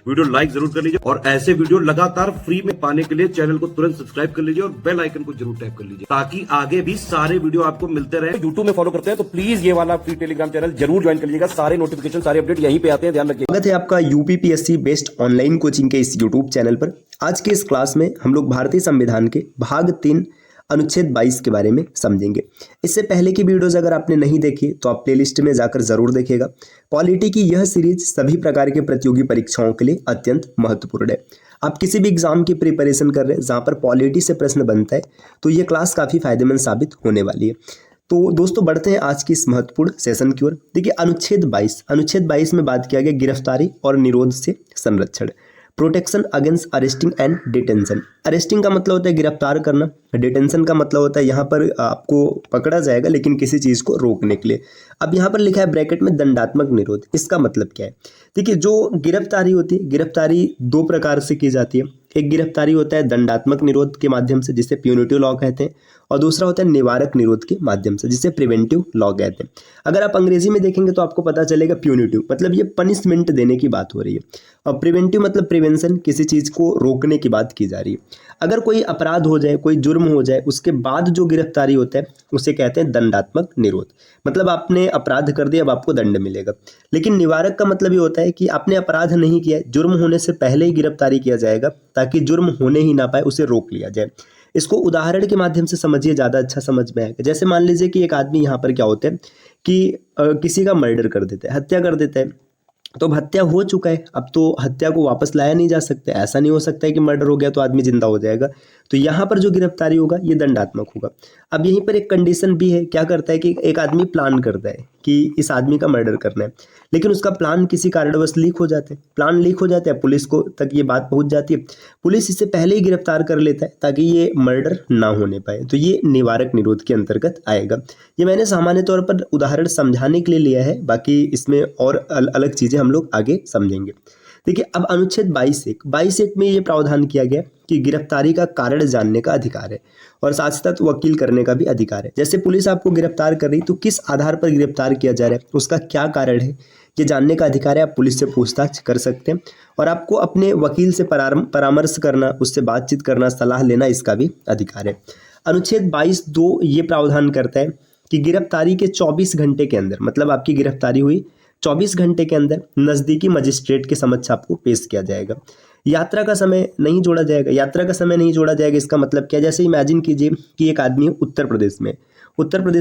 Video like जरूर कर लीजिए और ऐसे वीडियो लगातार फ्री में पाने के लिए चैनल को तुरंत सब्सक्राइब कर लीजिए और बेल आइकन को जरूर टैप कर लीजिए ताकि आगे भी सारे वीडियो आपको मिलते रहे। यूट्यूब में फॉलो करते हैं तो प्लीज ये वाला फ्री टेलीग्राम चैनल जरूर ज्वाइन कर लीजिएगा। सारे नोटिफिकेशन सारे अपडेट यहीं पे आते हैं, ध्यान रखिए। स्वागत है आपका यूपीपीएससी बेस्ट ऑनलाइन कोचिंग के इस यूट्यूब चैनल पर। आज के इस क्लास में हम लोग भारतीय संविधान के भाग 3 अनुच्छेद 22 के बारे में समझेंगे। इससे पहले की वीडियोस अगर आपने नहीं देखी तो आप प्लेलिस्ट में जाकर जरूर देखिएगा। पॉलिटी की यह सीरीज सभी प्रकार के प्रतियोगी परीक्षाओं के लिए अत्यंत महत्वपूर्ण है। आप किसी भी एग्जाम की प्रिपरेशन कर रहे हैं जहाँ पर पॉलिटी से प्रश्न बनता है तो ये क्लास काफ़ी फायदेमंद साबित होने वाली है। तो दोस्तों बढ़ते हैं आज की इस महत्वपूर्ण सेशन की ओर। देखिए अनुच्छेद 22 में बात किया गया गिरफ्तारी और निरोध से संरक्षण, protection against arresting and detention. Arresting का मतलब होता है गिरफ्तार करना, डिटेंशन का मतलब होता है यहाँ पर आपको पकड़ा जाएगा लेकिन किसी चीज़ को रोकने के लिए। अब यहाँ पर लिखा है ब्रैकेट में दंडात्मक निरोध। इसका मतलब क्या है? देखिए जो गिरफ्तारी होती है, गिरफ्तारी दो प्रकार से की जाती है। एक गिरफ्तारी होता है दंडात्मक निरोध के माध्यम से जिसे प्यूनिटिव लॉ कहते हैं, और दूसरा होता है निवारक निरोध के माध्यम से जिसे प्रिवेंटिव लॉ कहते हैं। अगर आप अंग्रेजी में देखेंगे तो आपको पता चलेगा प्यूनिटिव मतलब ये पनिशमेंट देने की बात हो रही है, और प्रिवेंटिव मतलब प्रिवेंशन, किसी चीज़ को रोकने की बात की जा रही है। अगर कोई अपराध हो जाए, कोई जुर्म हो जाए, उसके बाद जो गिरफ्तारी होता है उसे कहते हैं दंडात्मक निरोध। मतलब आपने अपराध कर दिया, अब आपको दंड मिलेगा। लेकिन निवारक का मतलब ये होता है कि आपने अपराध नहीं किया, जुर्म होने से पहले ही गिरफ्तारी किया जाएगा ताकि जुर्म होने ही ना पाए, उसे रोक लिया जाए। इसको उदाहरण के माध्यम से समझिए, ज़्यादा अच्छा समझ में आएगा। जैसे मान लीजिए कि एक आदमी यहाँ पर क्या होता है कि किसी का मर्डर कर देता है, हत्या कर देता है। तो अब हत्या हो चुका है, अब तो हत्या को वापस लाया नहीं जा सकता। ऐसा नहीं हो सकता है कि मर्डर हो गया तो आदमी जिंदा हो जाएगा। तो यहाँ पर जो गिरफ्तारी होगा ये दंडात्मक होगा। अब यहीं पर एक कंडीशन भी है, क्या करता है कि एक आदमी प्लान करता है कि इस आदमी का मर्डर करना है, लेकिन उसका प्लान किसी कारणवश लीक हो जाता है। प्लान लीक हो जाता है, पुलिस को तक ये बात पहुंच जाती है, पुलिस इसे पहले ही गिरफ्तार कर लेता है ताकि ये मर्डर ना होने पाए। तो ये निवारक निरोध के अंतर्गत आएगा। ये मैंने सामान्य तौर पर उदाहरण समझाने के लिए लिया है, बाकी इसमें और अलग चीज़ें हम लोग आगे समझेंगे। देखिए अब अनुच्छेद 22(1) में ये प्रावधान किया गया कि गिरफ्तारी का कारण जानने का अधिकार है और साथ साथ वकील करने का भी अधिकार है। जैसे पुलिस आपको गिरफ्तार कर रही तो किस आधार पर गिरफ्तार किया जा रहा है, उसका क्या कारण है, ये जानने का अधिकार है। आप पुलिस से पूछताछ कर सकते हैं और आपको अपने वकील से परामर्श करना, उससे बातचीत करना, सलाह लेना, इसका भी अधिकार है। अनुच्छेद 22(2) ये प्रावधान करता है कि गिरफ्तारी के 24 घंटे के अंदर, मतलब आपकी गिरफ्तारी हुई 24 घंटे के अंदर नज़दीकी मजिस्ट्रेट के समक्ष आपको पेश किया जाएगा। यात्रा का समय नहीं जोड़ा जाएगा। यात्रा का समय नहीं जोड़ा जाएगा इसका मतलब क्या? जैसे इमेजिन कीजिए कि एक आदमी उत्तर प्रदेश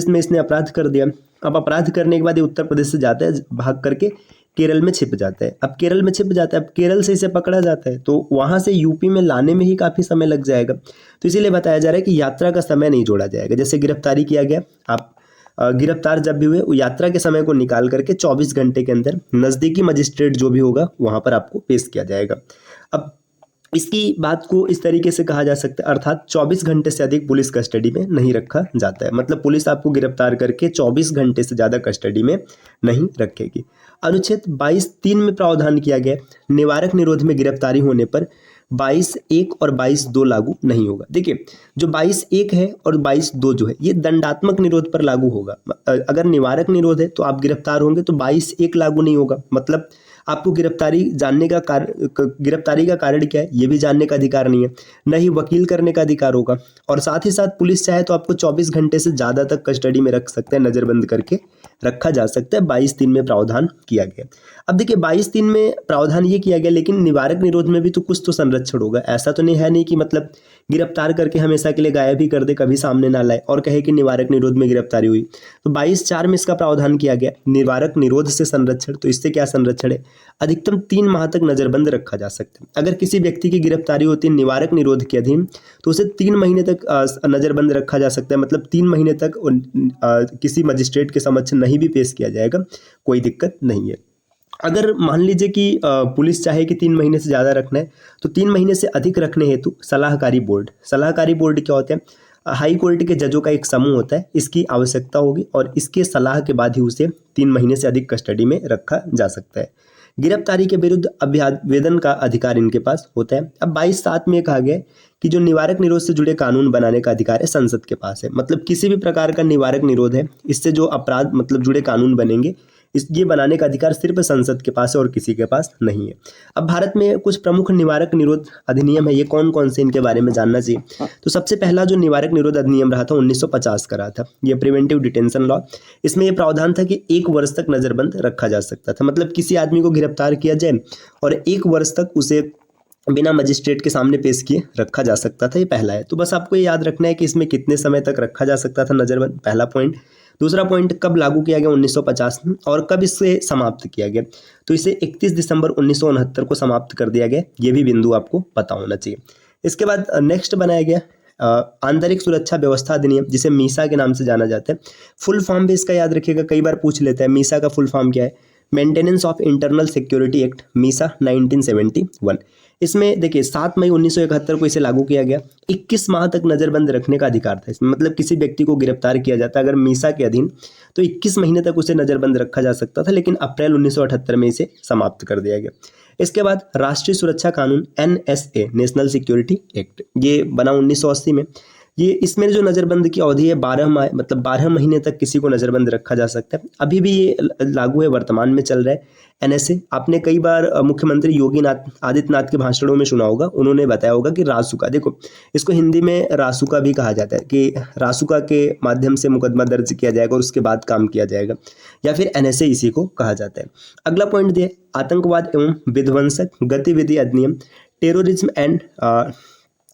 में इसने अपराध कर दिया। अब अपराध करने के बाद ये उत्तर प्रदेश से जाता है, भाग करके केरल में छिप जाता है। अब केरल में छिप जाता है, अब केरल से इसे पकड़ा जाता है तो वहाँ से यूपी में लाने में ही काफ़ी समय लग जाएगा। तो इसीलिए बताया जा रहा है कि यात्रा का समय नहीं जोड़ा जाएगा। जैसे गिरफ्तारी किया गया, आप गिरफ्तार जब भी हुए यात्रा के समय को निकाल करके 24 घंटे के अंदर नज़दीकी मजिस्ट्रेट जो भी होगा वहाँ पर आपको पेश किया जाएगा। अब इसकी बात को इस तरीके से कहा जा सकता है, अर्थात 24 घंटे से अधिक पुलिस कस्टडी में नहीं रखा जाता है। मतलब पुलिस आपको गिरफ्तार करके 24 घंटे से ज़्यादा कस्टडी में नहीं रखेगी। अनुच्छेद 22(3) में प्रावधान किया गया निवारक निरोध में गिरफ्तारी होने पर 22(1) और 22(2) लागू नहीं होगा। देखिए जो 22(1) है और 22(2) जो है ये दंडात्मक निरोध पर लागू होगा। अगर निवारक निरोध है तो आप गिरफ्तार होंगे तो 22(1) लागू नहीं होगा। मतलब आपको गिरफ्तारी का कारण क्या है ये भी जानने का अधिकार नहीं है, न ही वकील करने का अधिकार होगा, और साथ ही साथ पुलिस चाहे तो आपको 24 घंटे से ज़्यादा तक कस्टडी में रख सकते हैं, नज़रबंद करके रखा जा सकता है। 22(3) में प्रावधान किया गया। अब देखिए 22(3) में प्रावधान ये किया गया, लेकिन निवारक निरोध में भी तो कुछ तो संरक्षण होगा। ऐसा तो नहीं है नहीं कि मतलब गिरफ्तार करके हमेशा के लिए गायब ही कर दे, कभी सामने ना लाए और कहे कि निवारक निरोध में गिरफ्तारी हुई। तो 22(4) में इसका प्रावधान किया गया निवारक निरोध से संरक्षण। तो इससे क्या संरक्षण है? अधिकतम 3 माह तक नजरबंद रखा जा सकता है। अगर किसी व्यक्ति की गिरफ्तारी होती है निवारक निरोध के अधीन तो उसे 3 महीने तक नजरबंद रखा जा सकता है। मतलब 3 महीने तक किसी मजिस्ट्रेट के समक्ष नहीं भी पेश किया जाएगा, कोई दिक्कत नहीं है। अगर मान लीजिए कि पुलिस चाहे कि 3 महीने से ज़्यादा रखना है तो 3 महीने से अधिक रखने हेतु सलाहकारी बोर्ड क्या होते हैं? हाई कोर्ट के जजों का एक समूह होता है, इसकी आवश्यकता होगी और इसके सलाह के बाद ही उसे 3 महीने से अधिक कस्टडी में रखा जा सकता है। गिरफ्तारी के विरुद्ध अभ्यावेदन का अधिकार इनके पास होता है। अब 22(7) में कहा गया कि जो निवारक निरोध से जुड़े कानून बनाने का अधिकार है संसद के पास है। मतलब किसी भी प्रकार का निवारक निरोध है, इससे जो अपराध मतलब जुड़े कानून बनेंगे ये बनाने का अधिकार सिर्फ संसद के पास है और किसी के पास नहीं है। अब भारत में कुछ प्रमुख निवारक निरोध अधिनियम है, ये कौन कौन से इनके बारे में जानना चाहिए। तो सबसे पहला जो निवारक निरोध अधिनियम रहा था 1950 का रहा था, ये प्रिवेंटिव डिटेंशन लॉ। इसमें यह प्रावधान था कि 1 वर्ष तक नजरबंद रखा जा सकता था, मतलब किसी आदमी को गिरफ्तार किया जाए और 1 वर्ष तक उसे बिना मजिस्ट्रेट के सामने पेश किए रखा जा सकता था। ये पहला है। तो बस आपको ये याद रखना है कि इसमें कितने समय तक रखा जा सकता था नजरबंद, पहला पॉइंट। दूसरा पॉइंट, कब लागू किया गया 1950 में और कब इसे समाप्त किया गया। तो इसे 31 दिसंबर 1969 को समाप्त कर दिया गया, ये भी बिंदु आपको पता होना चाहिए। इसके बाद नेक्स्ट बनाया गया आंतरिक सुरक्षा व्यवस्था अधिनियम, जिसे मीसा के नाम से जाना जाता है। फुल फॉर्म भी इसका याद रखिएगा, कई बार पूछ लेता है मीसा का फुल फॉर्म क्या है। Maintenance of internal security act, Misa 1971। इसमें देखिए 7 मई 1971 को इसे लागू किया गया। 21 माह तक नजरबंद रखने का अधिकार था इसमें, मतलब किसी व्यक्ति को गिरफ्तार किया जाता अगर मीसा के अधीन तो 21 महीने तक उसे नजरबंद रखा जा सकता था, लेकिन अप्रैल 1978 में इसे समाप्त कर दिया गया। इसके बाद राष्ट्रीय सुरक्षा कानून NSA, नेशनल सिक्योरिटी एक्ट, ये बना 1980 में। ये इसमें जो नज़रबंद की अवधि है 12 माह, मतलब 12 महीने तक किसी को नज़रबंद रखा जा सकता है। अभी भी ये लागू है, वर्तमान में चल रहा है। NSA आपने कई बार मुख्यमंत्री योगी आदित्यनाथ के भाषणों में सुना होगा, उन्होंने बताया होगा कि रासुका, देखो इसको हिंदी में रासुका भी कहा जाता है कि रासुका के माध्यम से मुकदमा दर्ज किया जाएगा और उसके बाद काम किया जाएगा, या फिर NSA इसी को कहा जाता है। अगला पॉइंट दिए आतंकवाद एवं विध्वंसक गतिविधि अधिनियम, terrorism and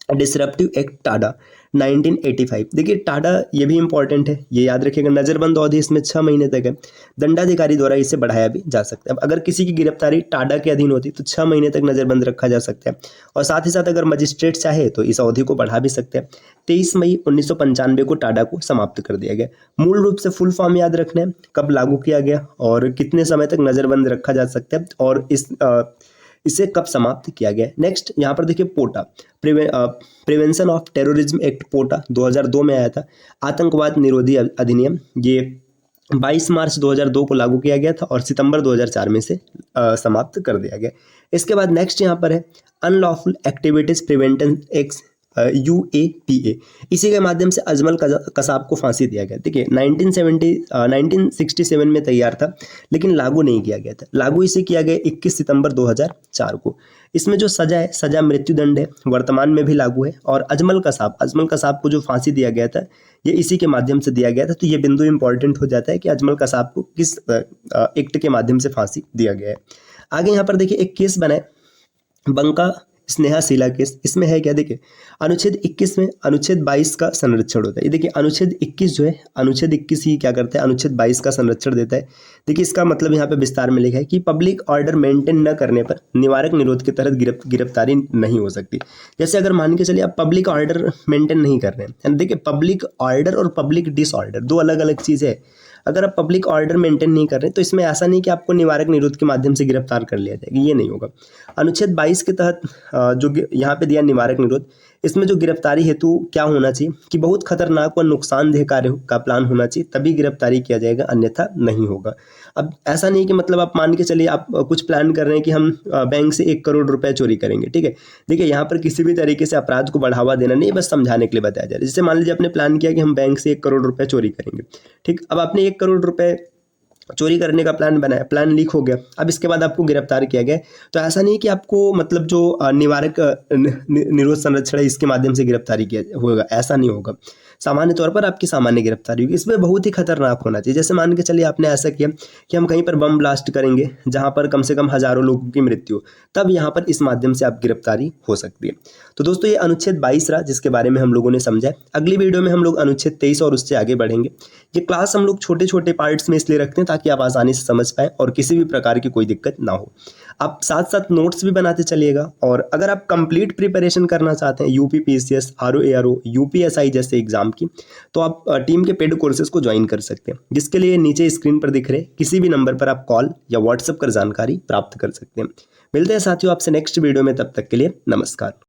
disruptive act Tada 1985। देखिए टाडा ये भी इंपॉर्टेंट है, ये याद रखिएगा। नज़रबंद अवधि इसमें 6 महीने तक है। दंडाधिकारी द्वारा इसे बढ़ाया भी जा सकता है। अब अगर किसी की गिरफ्तारी टाडा के अधीन होती तो 6 महीने तक नज़रबंद रखा जा सकता है, और साथ ही साथ अगर मजिस्ट्रेट चाहे तो इस अवधि को बढ़ा भी सकते हैं। 23 मई 1995 को टाडा को समाप्त कर दिया गया। मूल रूप से फुल फॉर्म याद रखना है, कब लागू किया गया और कितने समय तक नज़रबंद रखा जा सकता है और इसे कब समाप्त किया गया। नेक्स्ट यहाँ पर देखिए पोटा, प्रिवेंशन ऑफ टेररिज्म एक्ट, पोटा 2002 में आया था। आतंकवाद निरोधी अधिनियम, ये 22 मार्च 2002 को लागू किया गया था और सितंबर 2004 में से समाप्त कर दिया गया। इसके बाद नेक्स्ट यहाँ पर है unlawful activities prevention act, UAPA, इसी के माध्यम से अजमल कसाब को फांसी दिया गया। देखिए 1967 में तैयार था लेकिन लागू नहीं किया गया था। लागू इसे किया गया 21 सितंबर 2004 को। इसमें जो सजा है, सजा मृत्युदंड है, वर्तमान में भी लागू है। और अजमल कसाब को जो फांसी दिया गया था ये इसी के माध्यम से दिया गया था। तो ये बिंदु इंपॉर्टेंट हो जाता है कि अजमल कसाब को किस एक्ट के माध्यम से फांसी दिया गया है। आगे यहाँ पर देखिए एक केस बना है, बंका स्नेहा शीला केस। इसमें है क्या, देखिए अनुच्छेद 21 में अनुच्छेद 22 का संरक्षण होता है। ये देखिए अनुच्छेद 21 जो है, अनुच्छेद 21 ही क्या करता है, अनुच्छेद 22 का संरक्षण देता है। देखिए इसका मतलब यहाँ पे विस्तार में लिखा है कि पब्लिक ऑर्डर मेंटेन न करने पर निवारक निरोध के तहत गिरफ्तारी नहीं हो सकती। जैसे अगर मान के चलिए आप पब्लिक ऑर्डर मेंटेन नहीं कर रहे हैं, देखिए पब्लिक ऑर्डर और पब्लिक डिसऑर्डर दो अलग अलग चीज़ें है। अगर आप पब्लिक ऑर्डर मेंटेन नहीं कर रहे तो इसमें ऐसा नहीं कि आपको निवारक निरोध के माध्यम से गिरफ्तार कर लिया जाएगा, ये नहीं होगा। अनुच्छेद 22 के तहत जो यहाँ पे दिया निवारक निरोध, इसमें जो गिरफ्तारी हेतु क्या होना चाहिए कि बहुत खतरनाक व नुकसानदेह कार्य का प्लान होना चाहिए, तभी गिरफ्तारी किया जाएगा, अन्यथा नहीं होगा। अब ऐसा नहीं कि मतलब आप मान के चलिए आप कुछ प्लान कर रहे हैं कि हम बैंक से 1 करोड़ रुपए चोरी करेंगे, ठीक है। देखिए यहाँ पर किसी भी तरीके से अपराध को बढ़ावा देना नहीं, बस समझाने के लिए बताया जा रहा है। जैसे मान लीजिए आपने प्लान किया कि हम बैंक से 1 करोड़ रुपए चोरी करेंगे, ठीक। अब आपने 1 करोड़ रुपए चोरी करने का प्लान बनाया, प्लान लीक हो गया, अब इसके बाद आपको गिरफ्तार किया गया। तो ऐसा नहीं कि आपको मतलब जो निवारक निरोध संरक्षण है इसके माध्यम से गिरफ्तारी किया होगा, ऐसा नहीं होगा। सामान्य तौर पर आपकी सामान्य गिरफ्तारी होगी। इसमें बहुत ही खतरनाक होना चाहिए। जैसे मान के चलिए आपने ऐसा किया कि हम कहीं पर बम ब्लास्ट करेंगे जहां पर कम से कम हजारों लोगों की मृत्यु, तब यहाँ पर इस माध्यम से आप गिरफ्तारी हो सकती है। तो दोस्तों ये अनुच्छेद 22 रहा जिसके बारे में हम लोगों ने समझा। अगली वीडियो में हम लोग अनुच्छेद 23 और उससे आगे बढ़ेंगे। ये क्लास हम लोग छोटे छोटे पार्ट्स में इसलिए रखते हैं ताकि आप आसानी से समझ पाएं और किसी भी प्रकार की कोई दिक्कत ना हो। आप साथ साथ नोट्स भी बनाते चलिएगा। और अगर आप कंप्लीट प्रिपरेशन करना चाहते हैं यूपी PCS, RO UPSI जैसे एग्जाम की, तो आप टीम के पेड कोर्सेज को ज्वाइन कर सकते हैं, जिसके लिए नीचे स्क्रीन पर दिख रहे किसी भी नंबर पर आप कॉल या व्हाट्सएप कर जानकारी प्राप्त कर सकते हैं। मिलते हैं साथियों आपसे नेक्स्ट वीडियो में, तब तक के लिए नमस्कार।